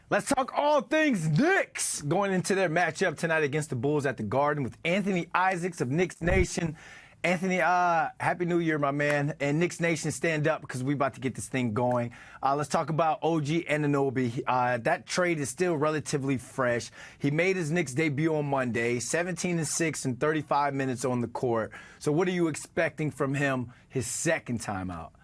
Let's talk all things Knicks going into their matchup tonight against the Bulls at the Garden with Anthony Isaacs of Knicks Nation. Anthony, Happy New Year, my man. And Knicks Nation, stand up because we about to get this thing going. Let's talk about OG Anunoby. That trade is still relatively fresh. He made his Knicks debut on Monday, 17-6 in 35 minutes on the court. So what are you expecting from him his second time out?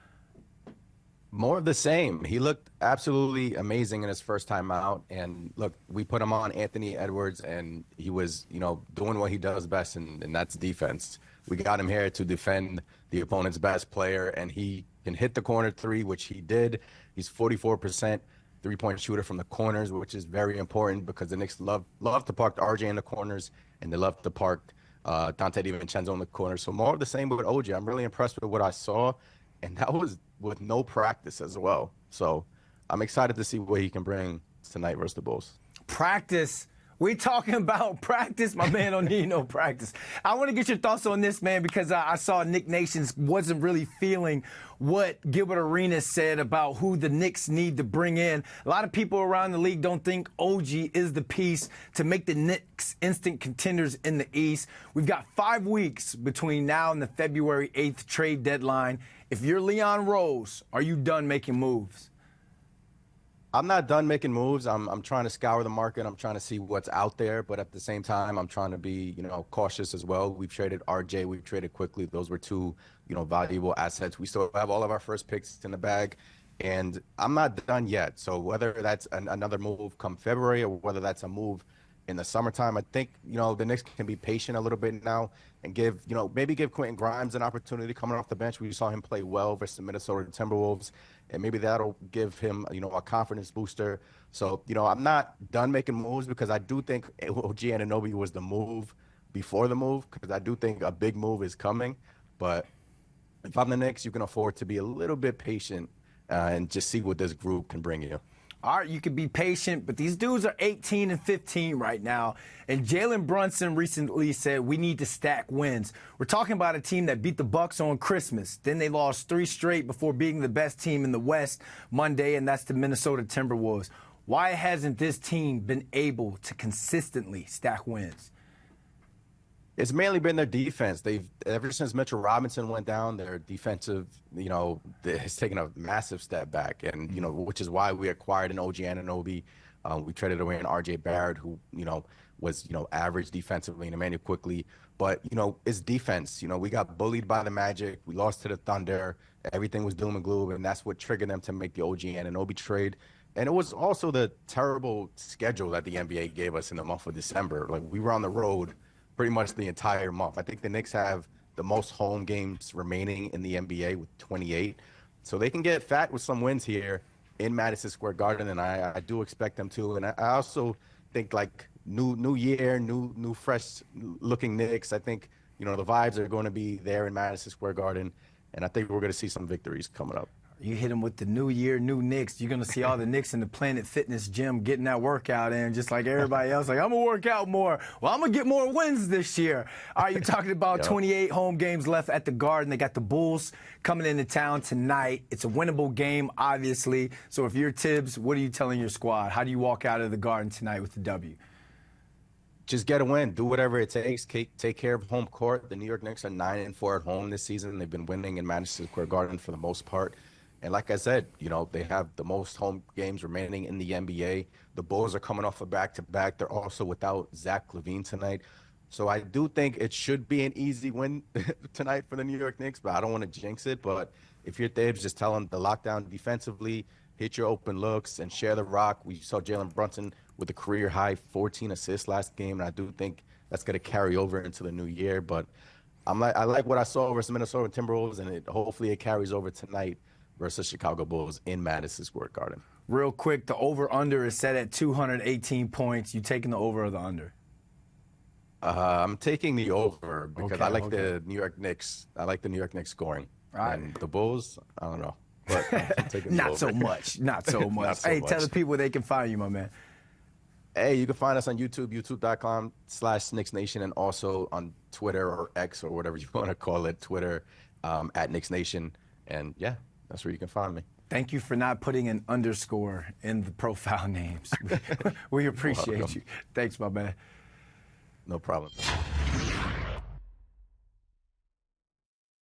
More of the same. He looked absolutely amazing in his first time out. And look, we put him on Anthony Edwards, and he was, doing what he does best, and that's defense. We got him here to defend the opponent's best player, and he can hit the corner three, which he did. He's 44% three-point shooter from the corners, which is very important because the Knicks love to park RJ in the corners, and they love to park Dante DiVincenzo in the corner. So more of the same with OG. I'm really impressed with what I saw, and that was with no practice as well. So I'm excited to see what he can bring tonight versus the Bulls. Practice. We talking about practice? My man don't need no practice. I want to get your thoughts on this, man, because I saw Knicks Nation wasn't really feeling what Gilbert Arenas said about who the Knicks need to bring in. A lot of people around the league don't think OG is the piece to make the Knicks instant contenders in the East. We've got 5 weeks between now and the February 8th trade deadline. If you're Leon Rose, are you done making moves? I'm not done making moves. I'm trying to scour the market. I'm trying to see what's out there, but at the same time, I'm trying to be, cautious as well. We've traded RJ. We've traded quickly. Those were two, valuable assets. We still have all of our first picks in the bag, and I'm not done yet. So whether that's another move come February or whether that's a move in the summertime, I think, the Knicks can be patient a little bit now and maybe give Quentin Grimes an opportunity coming off the bench. We saw him play well versus the Minnesota Timberwolves, and maybe that'll give him, a confidence booster. So, I'm not done making moves because I do think OG Anunoby was the move before the move, because I do think a big move is coming. But if I'm the Knicks, you can afford to be a little bit patient and just see what this group can bring you. All right, you can be patient, but these dudes are 18 and 15 right now. And Jalen Brunson recently said we need to stack wins. We're talking about a team that beat the Bucks on Christmas. Then they lost 3 straight before beating the best team in the West Monday, and that's the Minnesota Timberwolves. Why hasn't this team been able to consistently stack wins? It's mainly been their defense. Ever since Mitchell Robinson went down, their defensive, has taken a massive step back, and which is why we acquired an OG Anunoby. We traded away an RJ Barrett, who was average defensively, and Emmanuel quickly. But it's defense. We got bullied by the Magic. We lost to the Thunder. Everything was doom and gloom, and that's what triggered them to make the OG Anunoby trade. And it was also the terrible schedule that the NBA gave us in the month of December. Like, we were on the road pretty much the entire month. I think the Knicks have the most home games remaining in the NBA with 28. So they can get fat with some wins here in Madison Square Garden, and I do expect them to. And I also think, like, new year, new fresh-looking Knicks. I think, the vibes are going to be there in Madison Square Garden, and I think we're going to see some victories coming up. You hit them with the new year, new Knicks. You're going to see all the Knicks in the Planet Fitness gym getting that workout in, just like everybody else. Like, I'm going to work out more. Well, I'm going to get more wins this year. All right, you're talking about 28 home games left at the Garden. They got the Bulls coming into town tonight. It's a winnable game, obviously. So if you're Tibbs, what are you telling your squad? How do you walk out of the Garden tonight with the W? Just get a win. Do whatever it takes. Take care of home court. The New York Knicks are 9-4 at home this season. They've been winning in Madison Square Garden for the most part. And like I said, they have the most home games remaining in the NBA. The Bulls are coming off a back-to-back. They're also without Zach LaVine tonight. So I do think it should be an easy win tonight for the New York Knicks, but I don't want to jinx it. But if you're Thibs, just tell them to lock down defensively, hit your open looks, and share the rock. We saw Jalen Brunson with a career-high 14 assists last game, and I do think that's going to carry over into the new year. But I like what I saw versus Minnesota Timberwolves, and hopefully it carries over tonight versus Chicago Bulls in Madison Square Garden. Real quick, the over-under is set at 218 points. You taking the over or the under? I'm taking the over because I like the New York Knicks. I like the New York Knicks scoring. Right. And the Bulls, I don't know. But I'm taking Not so much. Not so much. Not so hey, much. Tell the people where they can find you, my man. Hey, you can find us on YouTube, youtube.com/KnicksNation, and also on Twitter or X or whatever you want to call it, Twitter, at KnicksNation. And yeah, that's where you can find me. Thank you for not putting an underscore in the profile names. We appreciate you. Thanks, my man. No problem.